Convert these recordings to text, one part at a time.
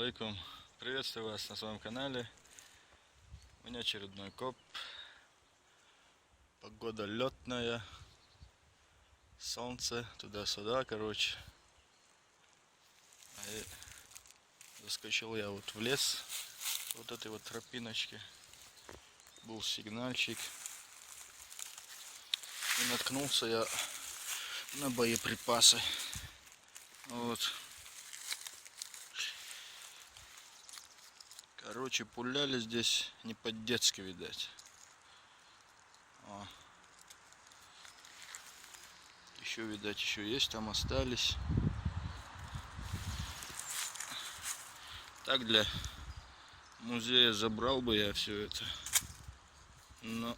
алейкум. Приветствую вас на своем канале. У меня очередной коп. Погода летная. Солнце туда-сюда, короче. И заскочил я вот в лес. Вот этой вот тропиночки. Был сигнальчик. И наткнулся я на боеприпасы. Вот. Короче, пуляли здесь не по-детски, видать. Еще, видать, еще есть, там остались. Так, для музея забрал бы я все это. Но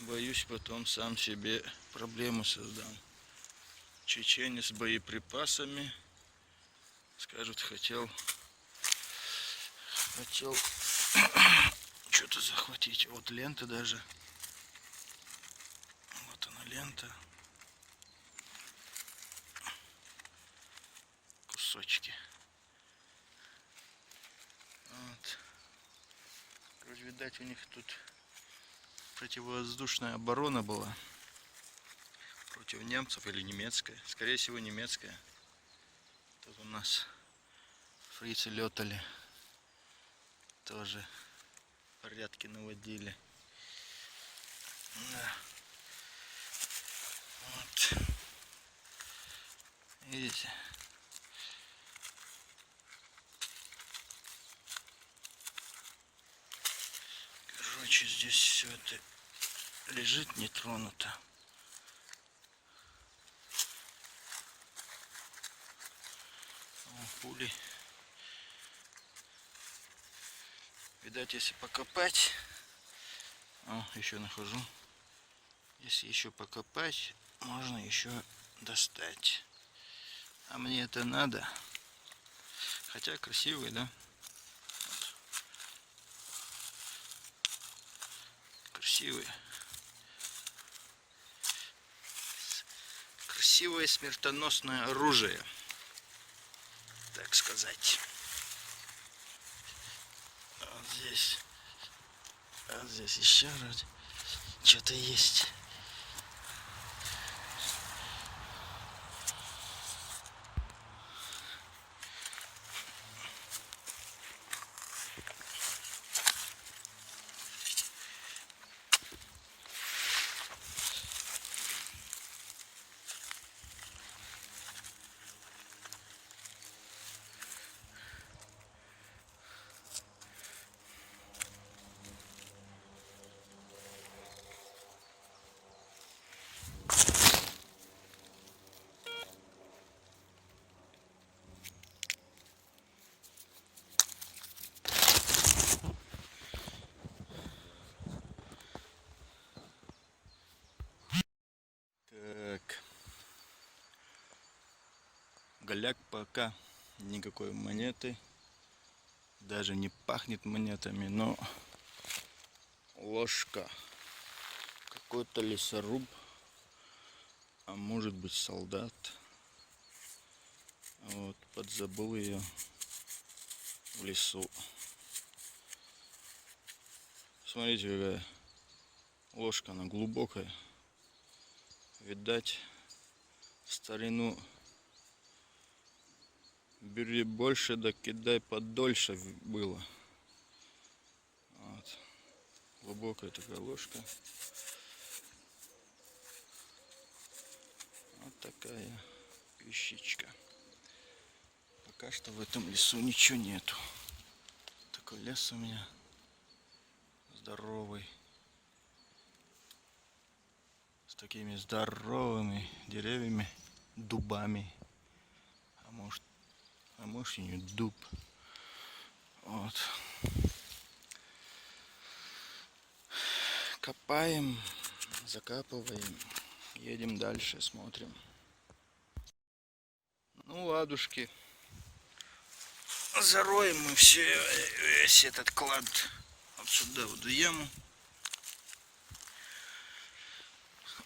боюсь, потом сам себе проблемы создам. Чеченец с боеприпасами. Скажут, хотел что-то захватить. Вот лента даже. Вот она, лента. Кусочки. Вот. Короче, видать, у них тут противовоздушная оборона была. Против немцев или немецкая. Скорее всего, немецкая. Тут у нас фрицы летали. Тоже порядки наводили. Да. Вот. Видите? Короче, здесь все это лежит нетронуто. Пули. Видать, если покопать, еще нахожу. Если еще покопать, можно еще достать. А мне это надо. Хотя красивый, да? Вот. Красивый. Красивое смертоносное оружие, так сказать. Вот здесь еще вроде что-то есть. Так. Голяк пока никакой монеты. Даже не пахнет монетами, но ложка. Какой-то лесоруб. А может быть, солдат. Вот, подзабыл ее в лесу. Смотрите, какая ложка, она глубокая. Видать, в старину бери больше, да кидай подольше было. Вот. Глубокая такая ложка. Вот такая вещичка. Пока что в этом лесу ничего нету. Такой лес у меня здоровый. С такими здоровыми деревьями, дубами. А может и не дуб. Вот. Копаем, закапываем, едем дальше, смотрим. Ну, ладушки. Зароем мы весь этот клад вот сюда, вот в яму.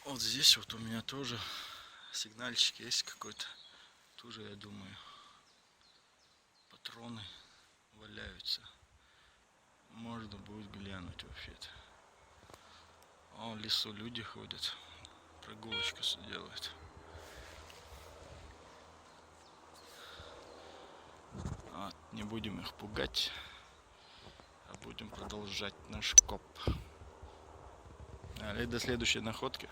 Вот здесь вот у меня тоже сигнальчик есть какой-то. Тоже, я думаю, патрон. патроны валяются. Можно будет глянуть вообще-то. О, в лесу люди ходят. Прогулочку делают. Вот, не будем их пугать, а будем продолжать наш коп. Далее до следующей находки.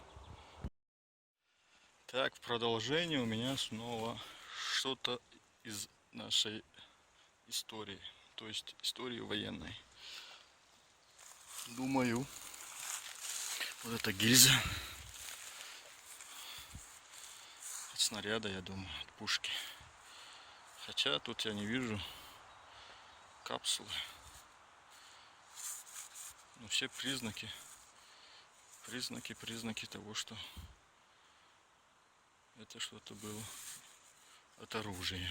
Так, в продолжение у меня снова что-то из нашей истории, то есть истории военной. Думаю, вот эта гильза от снаряда, я думаю, от пушки. Хотя тут я не вижу капсулы. Но все признаки того, что это что-то было от оружия.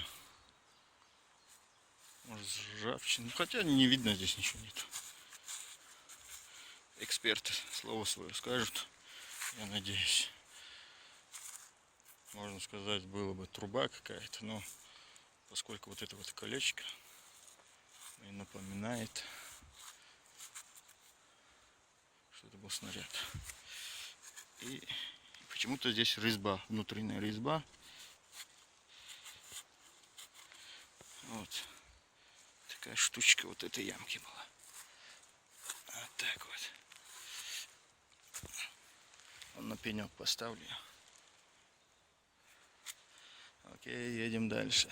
Может, ржавчина. Хотя не видно, здесь ничего нет. Эксперты слово свое скажут, я надеюсь. Можно сказать, было бы труба какая-то, но поскольку вот это вот колечко мне напоминает, что это был снаряд. И почему-то здесь резьба, внутренняя резьба. Вот такая штучка вот этой ямки была. Вот так вот. Он на пенек поставлю. Окей, едем дальше.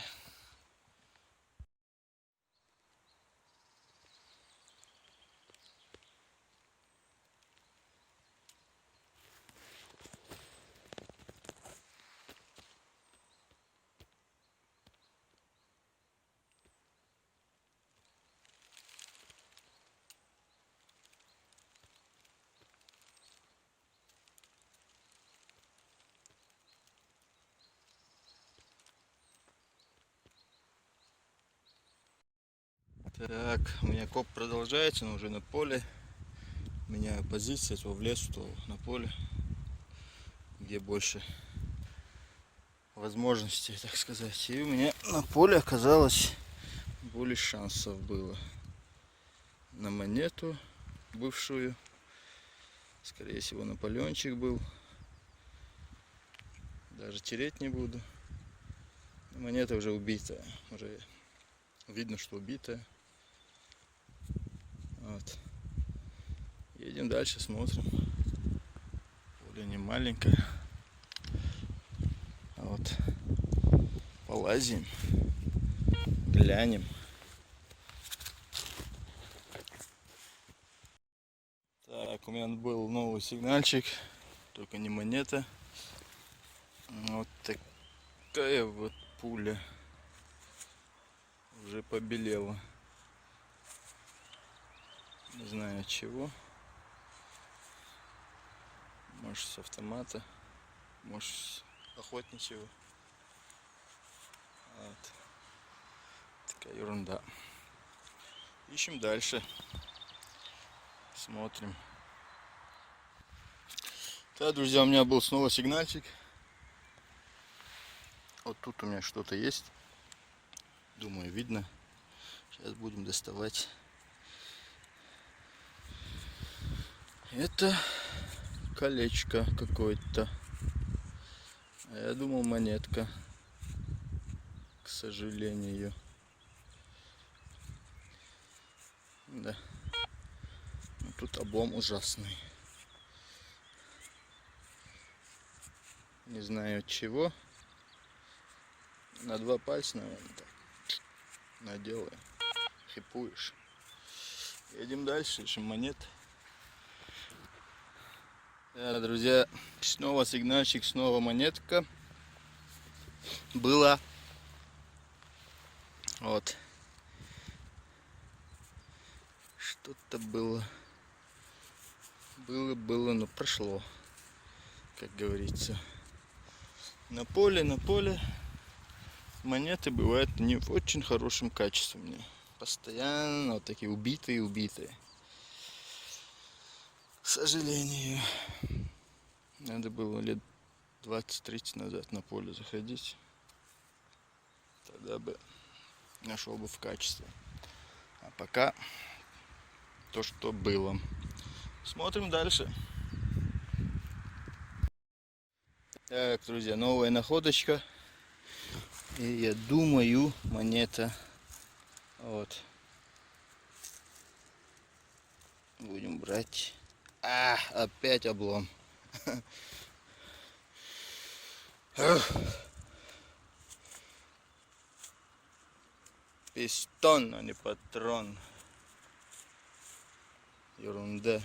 Так, у меня коп продолжается, но уже на поле. Меняю позицию, то в лес, то на поле, где больше возможностей, так сказать. И у меня на поле оказалось больше шансов было на монету бывшую. Скорее всего, Наполеончик был. Даже тереть не буду. Монета уже убитая. Уже видно, что убитая. Вот. Едем дальше, смотрим. Поле не маленькое. Вот. Полазим. Глянем. Так, у меня был новый сигнальчик. Только не монета. Вот такая вот пуля. Уже побелела. Не знаю от чего. Может, с автомата, может, с охотничьего. Вот. Такая ерунда. Ищем дальше. Смотрим. Да, друзья, у меня был снова сигнальчик. Вот тут у меня что-то есть. Думаю, видно. Сейчас будем доставать. Это колечко какое-то. А я думал, монетка. К сожалению. Да. Но тут облом ужасный. Не знаю от чего. На 2 пальца, наверное, так. Наделаю. Хипуешь. Едем дальше, ищем монет. Да, друзья, снова сигнальчик, снова монетка. Была. Вот. Что-то было. Было, но прошло. Как говорится. На поле монеты бывают не в очень хорошем качестве. Мне постоянно вот такие убитые. К сожалению. Надо было лет 20-30 назад на поле заходить. Тогда бы нашел бы в качестве. А пока то, что было. Смотрим дальше. Так, друзья, новая находочка. И я думаю, монета. Вот. Будем брать. Опять облом. Пистон, а не патрон. Ерунда.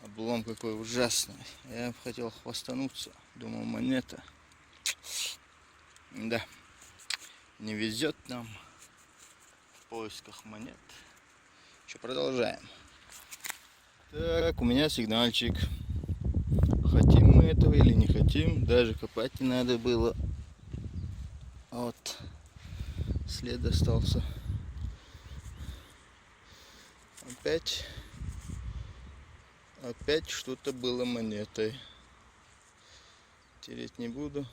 Облом какой ужасный. Я хотел хвастануться. Думал, монета. Да. Не везет нам в поисках монет. Еще продолжаем. Так, у меня сигнальчик. Хотим мы этого или не хотим. Даже копать не надо было. Вот. След остался. Опять что-то было монетой. Тереть не буду.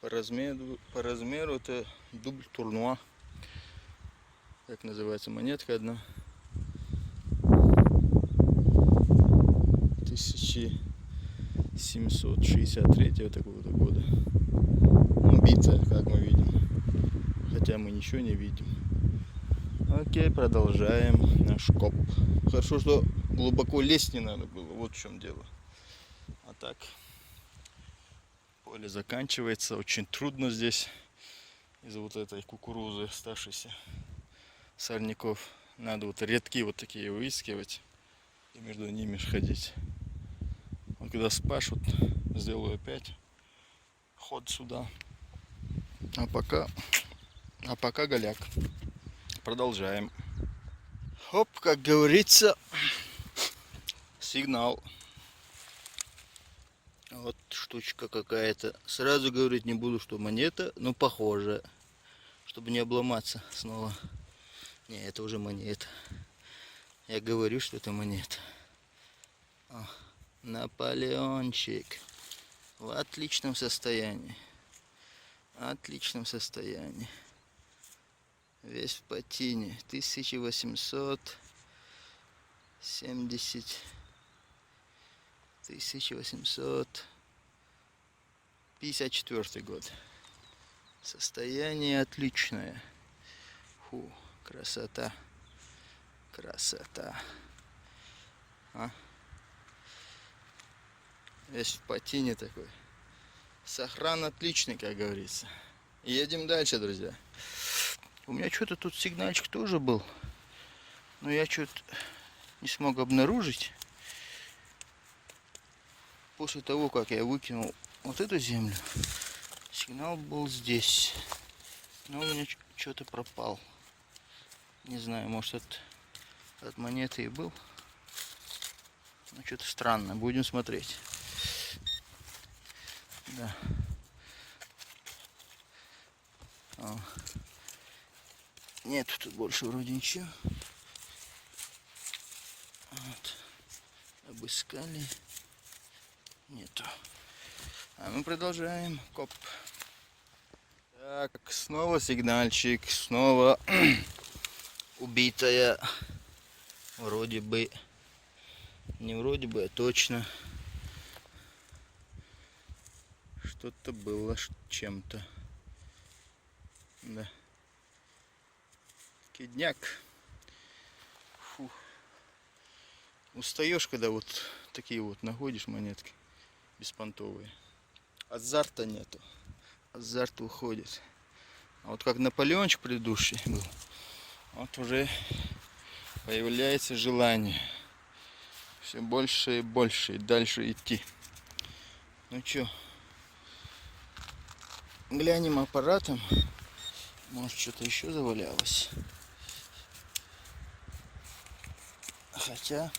По размеру это дубль турнуа. Как называется монетка одна. 1763 такого года. Убитая, как мы видим. Хотя мы ничего не видим. Окей, продолжаем наш коп. Хорошо, что глубоко лезть не надо было. Вот в чем дело. А так, поле заканчивается. Очень трудно здесь. Из-за вот этой кукурузы оставшейся. Сорняков. Надо вот редки вот такие выискивать. И между ними ходить. Вот когда спашут, сделаю опять ход сюда. А пока голяк. Продолжаем. Хоп, как говорится, сигнал. Вот штучка какая-то. Сразу говорить не буду, что монета, но похоже, чтобы не обломаться снова. Не, это уже монета. Я говорю, что это монета. О, Наполеончик. В отличном состоянии. Отличном состоянии. Весь в патине. 1854 год. Состояние отличное. Фу, красота. Красота. Весь в патине такой. Сохран отличный, как говорится. Едем дальше, друзья. У меня что-то тут сигнальчик тоже был. Но я что-то не смог обнаружить. После того, как я выкинул вот эту землю, сигнал был здесь. Но у меня что-то пропал. Не знаю, может от монеты и был. Но что-то странно. Будем смотреть. Да. Нет, тут больше вроде ничего. Вот. Обыскали. Нету. А мы продолжаем коп. Так, снова сигнальчик. Снова убитая. Вроде бы. Не вроде бы, а точно. Что-то было чем-то. Да. Кидняк. Фу. Устаешь, когда вот такие вот находишь монетки беспонтовые. Азарта нету. Азарт уходит. А вот как Наполеончик предыдущий был, вот уже появляется желание все больше и больше и дальше идти. Ну чё, глянем аппаратом. Может, что-то еще завалялось. Хотя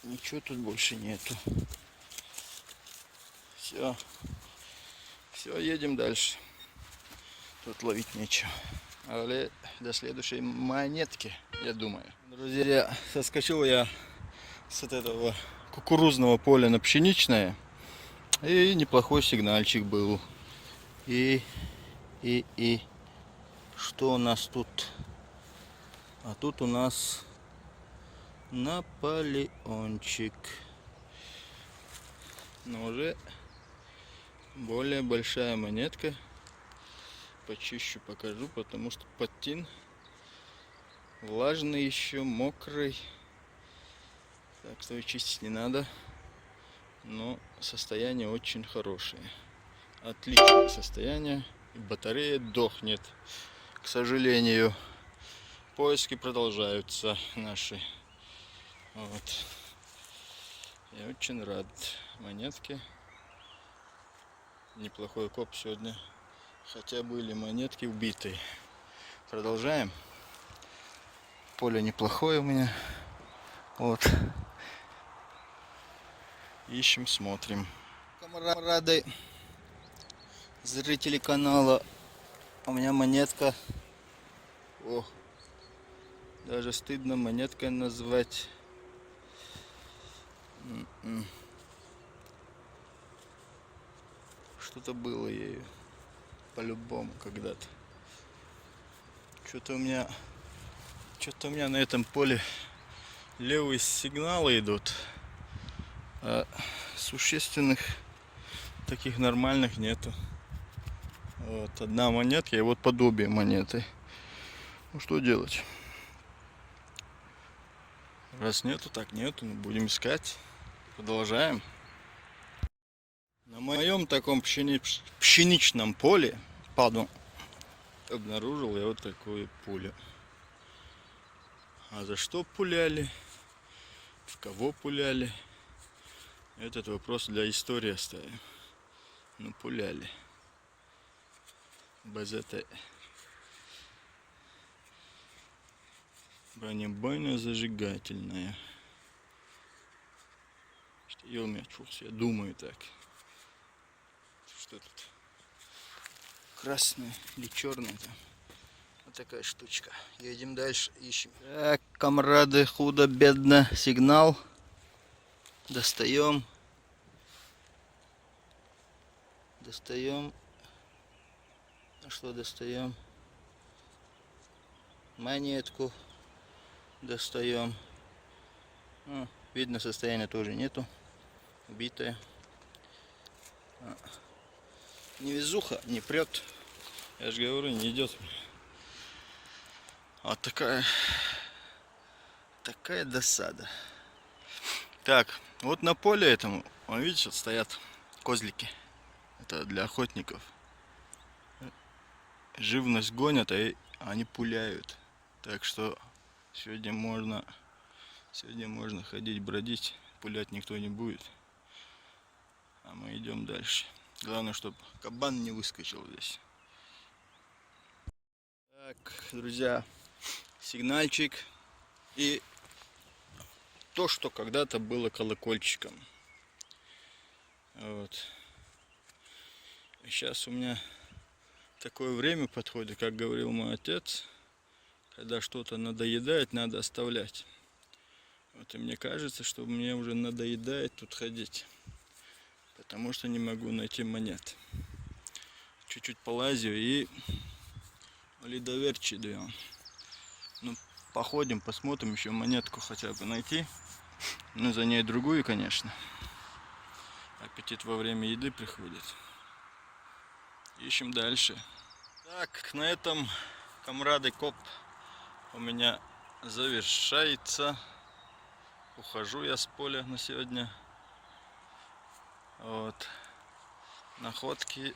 ничего тут больше нету. Все, едем дальше. Тут ловить нечего. Але до следующей монетки, я думаю. Друзья, соскочил я с этого кукурузного поля на пшеничное. И неплохой сигнальчик был. И что у нас тут? А тут у нас Наполеончик. Но уже более большая монетка. Почищу, покажу, потому что подтин влажный еще, мокрый. Так что и чистить не надо. Но состояние очень хорошее. Отличное состояние. Батарея дохнет, к сожалению. Поиски продолжаются наши. Вот. Я очень рад монетке. Неплохой коп сегодня. Хотя были монетки убитые. Продолжаем. Поле неплохое у меня. Вот. Ищем, смотрим. Камрады, зрители канала, у меня монетка. О, даже стыдно монеткой назвать. Что-то было ею. По-любому когда-то. Что-то у меня на этом поле левые сигналы идут. А существенных таких нормальных нету. Вот одна монетка и вот подобие монеты. Ну что делать? Раз нету, так нету. Ну, будем искать. Продолжаем. На моем таком пшеничном поле обнаружил я вот такую пулю. А за что пуляли? В кого пуляли? Этот вопрос для истории оставим. Ну, пуляли. БЗТ. Бронебойно-зажигательная. Я думаю так. Что тут? Красный или черный там? Вот такая штучка. Едем дальше, ищем. Так, камрады, худо-бедно. Сигнал. Достаем. А что достаем? Монетку достаем. Видно, состояния тоже нету. Убитая. Невезуха, не прет. Я же говорю, не идет. Вот такая досада. Так, вот на поле этому, вон, видите, вот стоят козлики. Это для охотников. Живность гонят, и они пуляют. Так что сегодня можно ходить, бродить. Пулять никто не будет. А мы идем дальше. Главное, чтобы кабан не выскочил здесь. Так, друзья, сигнальчик. И то, что когда-то было колокольчиком. Вот. Сейчас у меня такое время подходит, как говорил мой отец, когда что-то надоедает, надо оставлять. Вот и мне кажется, что мне уже надоедает тут ходить, потому что не могу найти монет. Чуть-чуть полазю и ледоверчидую. Ну, походим, посмотрим, еще монетку хотя бы найти. Ну, за ней другую, конечно. Аппетит во время еды приходит. Ищем дальше. Так, на этом, камрады, коп у меня завершается. Ухожу я с поля на сегодня. Вот. Находки.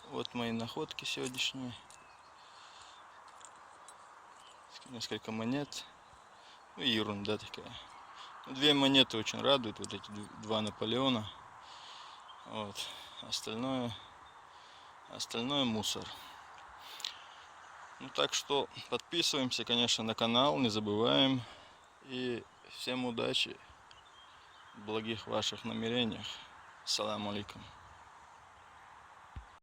Вот мои находки сегодняшние. Несколько монет. Ну, ерунда такая. Две монеты очень радуют. Вот эти два Наполеона. Вот. Остальное мусор. Ну, так что подписываемся, конечно, на канал, не забываем. И всем удачи, благих ваших намерениях. Ассаламу алейкум.